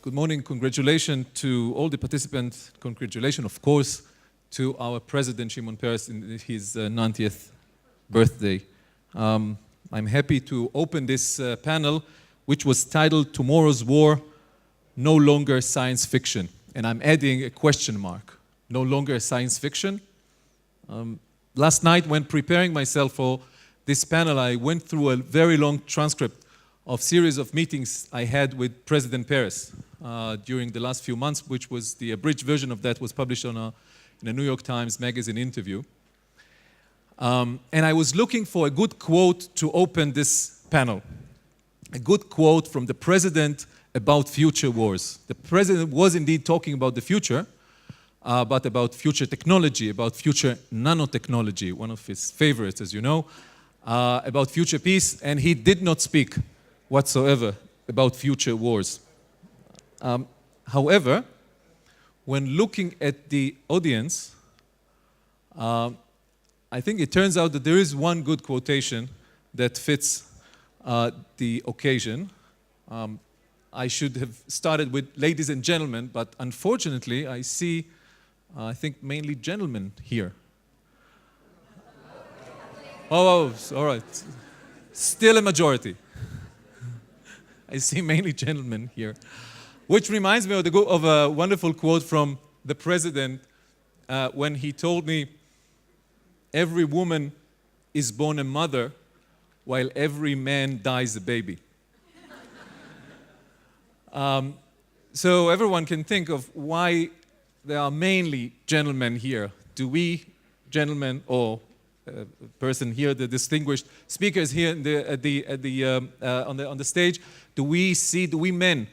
Good morning. Congratulations to all the participants. Congratulations, of course, to our President Shimon Peres in his 90th birthday. I'm happy to open this panel, which was titled Tomorrow's War, No Longer Science Fiction. And I'm adding a question mark. No longer science fiction. Last night, when preparing myself for this panel, I went through a very long transcript of series of meetings I had with President Peres during the last few months, which was the abridged version of that was published in a New York Times Magazine interview. And I was looking for a good quote to open this panel. A good quote from the President about future wars. The President was indeed talking about the future, but about future technology, about future nanotechnology, one of his favorites, as you know, about future peace, and he did not speak whatsoever about future wars. However, when looking at the audience, I think it turns out that there is one good quotation that fits the occasion. I should have started with ladies and gentlemen, but unfortunately I see, I think, mainly gentlemen here. Oh, all right. Still a majority. I see mainly gentlemen here. Which reminds me of a wonderful quote from the President when he told me, every woman is born a mother while every man dies a baby. So everyone can think of why there are mainly gentlemen here. Do we gentlemen, or person here, the distinguished speakers here on the stage, do we men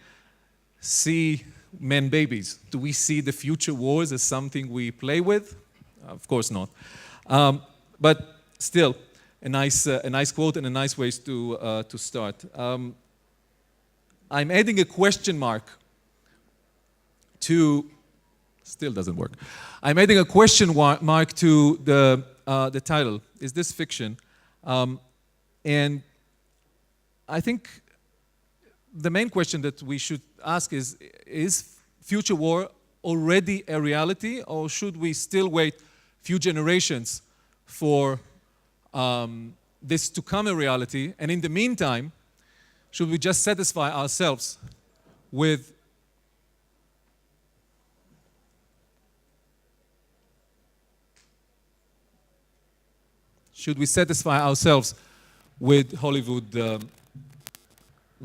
see men babies? Do we see the future wars as something we play with? Of course not. But still, a nice quote and a nice way to start. I'm adding a question mark to, still doesn't work. I'm adding a question mark to the title. Is this fiction? And I think the main question that we should ask is future war already a reality, or should we still wait a few generations for this to come a reality? And in the meantime, should we just satisfy ourselves with Hollywood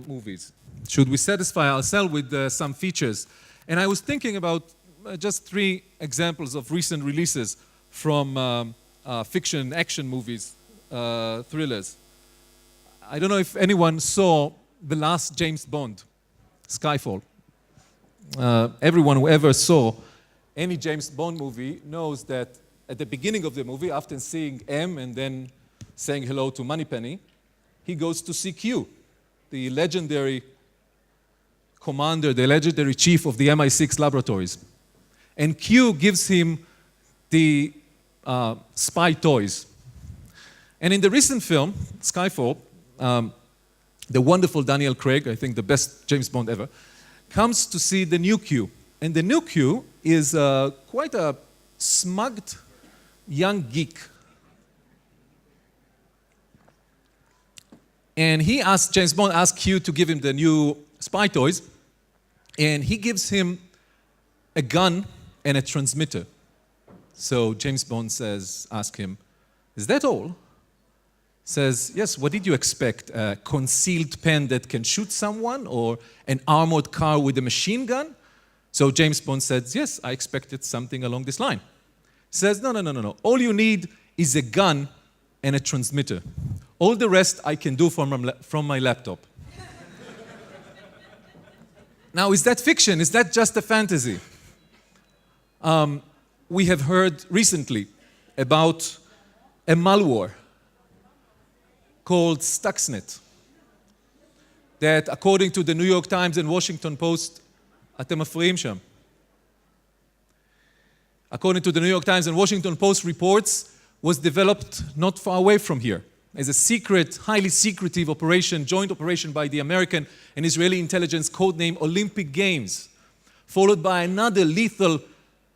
movies? Should we satisfy ourselves with some features? And I was thinking about just 3 examples of recent releases from fiction, action movies, thrillers. I don't know if anyone saw the last James Bond, Skyfall. Everyone who ever saw any James Bond movie knows that at the beginning of the movie, after seeing M and then saying hello to Moneypenny, he goes to see Q, the legendary commander, the legendary chief of the MI6 laboratories. And Q gives him the spy toys. And in the recent film, Skyfall, the wonderful Daniel Craig, I think the best James Bond ever, comes to see the new Q. And the new Q is quite a smugged young geek. And James Bond asks Q to give him the new spy toys, and he gives him a gun and a transmitter. So James Bond asks him, is that all? Says, yes, what did you expect? A concealed pen that can shoot someone, or an armored car with a machine gun? So James Bond says, yes, I expected something along this line. Says, no. All you need is a gun and a transmitter. All the rest I can do from my laptop. Now, is that fiction? Is that just a fantasy? We have heard recently about a malware called Stuxnet that, according to the New York Times and Washington Post, אתם מפריעים שם. According to the New York Times and Washington Post reports, was developed not far away from here, as a secret, highly secretive operation, joint operation by the American and Israeli intelligence, codenamed Olympic Games, followed by another lethal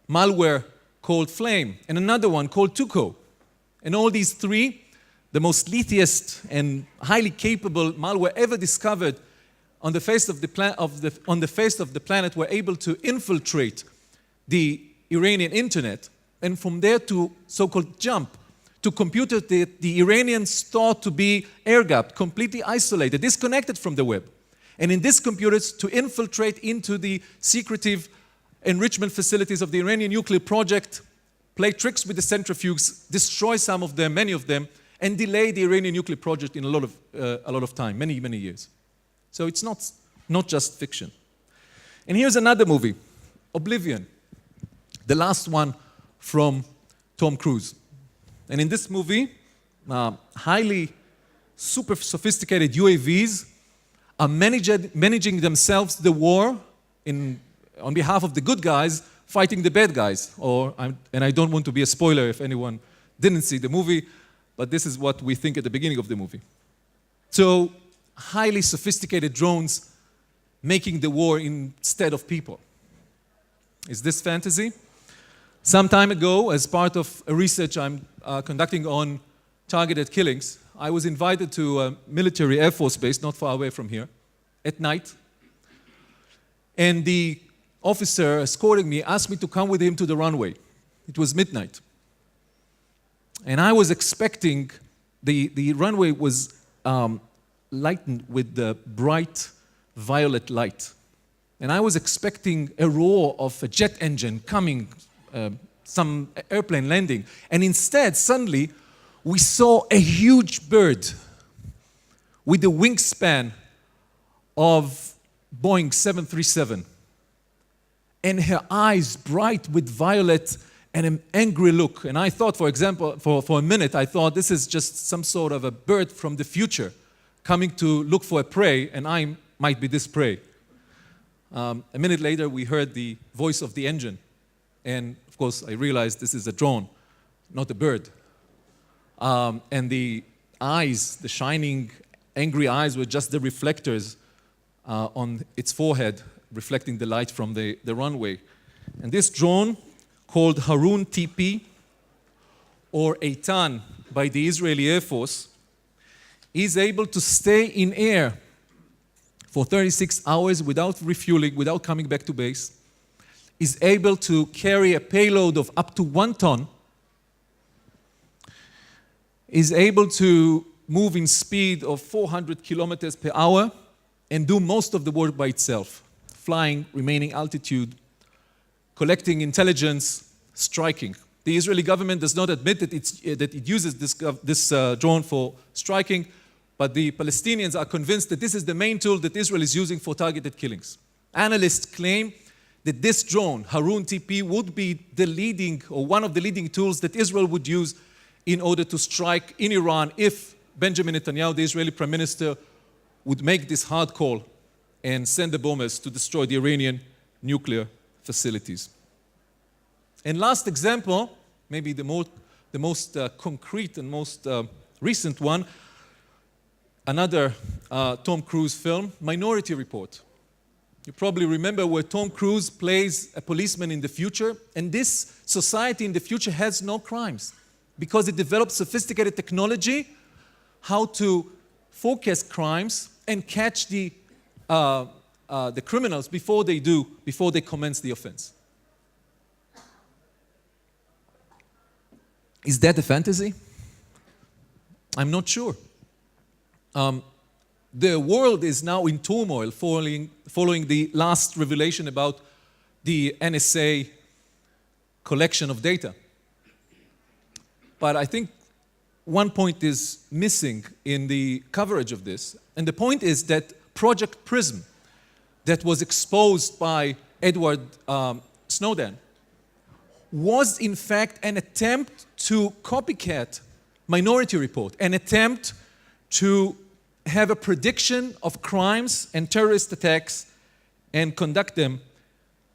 malware called Flame, and another one called Tuco. And all these three, the most lethal and highly capable malware ever discovered on the face of the planet, were able to infiltrate the Iranian internet, and from there to so-called jump to computers that the Iranians thought to be air-gapped, completely isolated, disconnected from the web. And in these computers to infiltrate into the secretive enrichment facilities of the Iranian nuclear project, play tricks with the centrifuges, destroy some of them, many of them, and delay the Iranian nuclear project in a lot of time, many, many years. So it's not just fiction. And here's another movie, Oblivion, the last one from Tom Cruise. And in this movie, highly super sophisticated UAVs are managing themselves the war on behalf of the good guys fighting the bad guys. And I don't want to be a spoiler if anyone didn't see the movie, but this is what we think at the beginning of the movie. So, highly sophisticated drones making the war instead of people. Is this fantasy? Some time ago, as part of a research I'm conducting on targeted killings, I was invited to a military Air Force base not far away from here at night. And the officer escorting me asked me to come with him to the runway. It was midnight. And I was expecting, the runway was lightened with the bright violet light. And I was expecting a roar of a jet engine coming, some airplane landing. And instead, suddenly, we saw a huge bird with the wingspan of Boeing 737. And her eyes bright with violet and an angry look. And I thought, for example, for a minute, I thought this is just some sort of a bird from the future coming to look for a prey, and I might be this prey. A minute later, we heard the voice of the engine. And of course, I realized this is a drone, not a bird. And the eyes, the shining, angry eyes, were just the reflectors on its forehead, reflecting the light from the runway. And this drone, called Harun TP, or Eitan by the Israeli Air Force, is able to stay in air for 36 hours without refueling, without coming back to base, is able to carry a payload of up to 1 ton, is able to move in speed of 400 kilometers per hour, and do most of the work by itself, flying, remaining altitude, collecting intelligence, striking. The Israeli government does not admit that it uses this drone for striking, but the Palestinians are convinced that this is the main tool that Israel is using for targeted killings. Analysts claim that this drone, Harun TP, would be the leading, or one of the leading tools that Israel would use in order to strike in Iran if Benjamin Netanyahu, the Israeli Prime Minister, would make this hard call and send the bombers to destroy the Iranian nuclear facilities. And last example, maybe the most concrete and most recent one, another Tom Cruise film, Minority Report. You probably remember where Tom Cruise plays a policeman in the future, and this society in the future has no crimes because it developed sophisticated technology how to focus crimes and catch the criminals before they commence the offense. Is that a fantasy? I'm not sure. The world is now in turmoil following the last revelation about the NSA collection of data. But I think one point is missing in the coverage of this, and the point is that Project Prism, that was exposed by Edward Snowden, was in fact an attempt to copycat Minority Report, an attempt to have a prediction of crimes and terrorist attacks and conduct them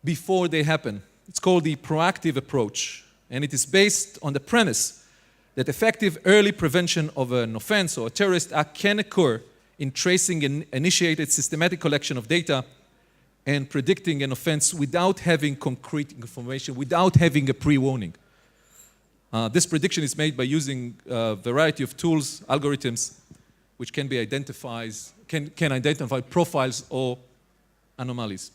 before they happen. It's called the proactive approach, and it is based on the premise that effective early prevention of an offense or a terrorist act can occur in tracing an initiated systematic collection of data and predicting an offense without having concrete information, without having a pre-warning. This prediction is made by using a variety of tools, algorithms, which can identify profiles or anomalies.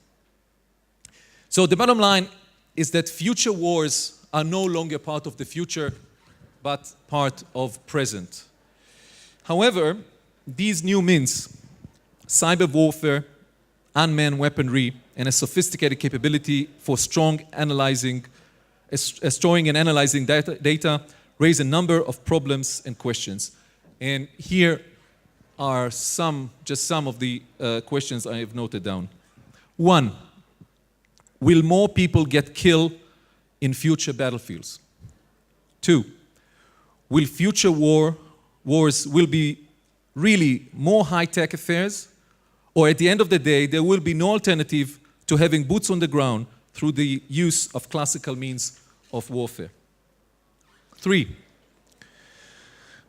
So the bottom line is that future wars are no longer part of the future, but part of present. However, these new means, cyber warfare, unmanned weaponry, and a sophisticated capability for storing and analyzing data raise a number of problems and questions. And here are just some of the questions I have noted down. 1, will more people get killed in future battlefields? 2, will future wars will be really more high-tech affairs, or at the end of the day, there will be no alternative to having boots on the ground through the use of classical means of warfare? 3,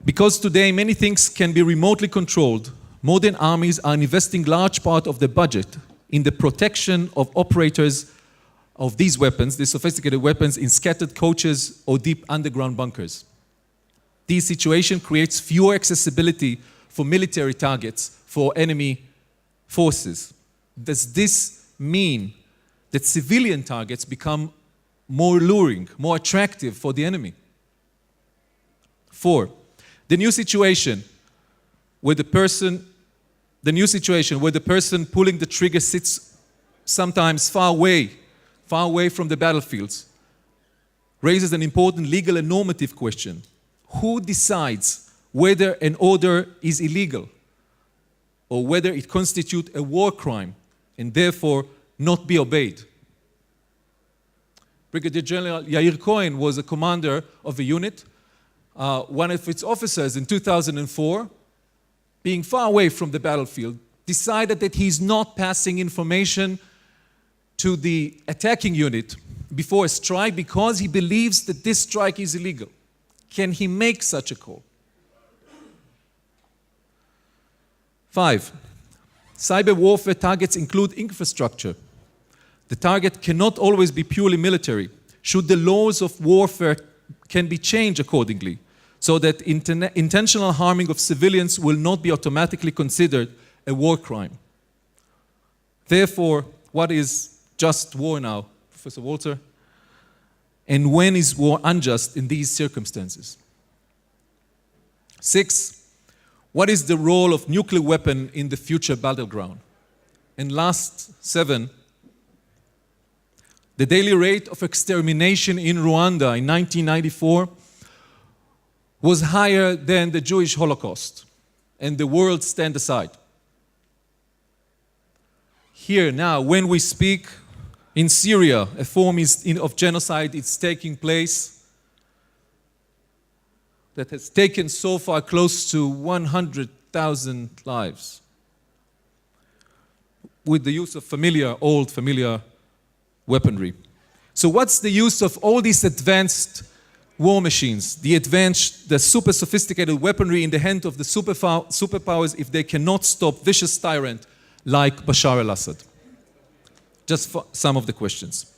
because today many things can be remotely controlled, modern armies are investing large part of the budget in the protection of operators of these weapons, these sophisticated weapons, in scattered coaches or deep underground bunkers. This situation creates fewer accessibility for military targets for enemy forces. Does this mean that civilian targets become more alluring, more attractive for the enemy? 4, the new situation where the person pulling the trigger sits sometimes far away from the battlefields raises an important legal and normative question. Who decides whether an order is illegal or whether it constitutes a war crime and therefore not be obeyed? Brigadier General Yair Cohen was a commander of a unit. One of its officers in 2004, being far away from the battlefield, decided that he's not passing information to the attacking unit before a strike because he believes that this strike is illegal. Can he make such a call? 5, cyber warfare targets include infrastructure. The target cannot always be purely military. Should the laws of warfare can be changed accordingly so that intentional harming of civilians will not be automatically considered a war crime? Therefore, what is just war now, Professor Walter? And when is war unjust in these circumstances? 6, what is the role of nuclear weapon in the future battleground? And last, 7, the daily rate of extermination in Rwanda in 1994 was higher than the Jewish Holocaust, and the world stand aside. Here now, when we speak, in Syria, a form of genocide is taking place that has taken so far close to 100,000 lives with the use of old familiar weaponry. So what's the use of all these advanced war machines, the super sophisticated weaponry in the hand of the superpowers if they cannot stop vicious tyrant like Bashar al-Assad? Just some of the questions.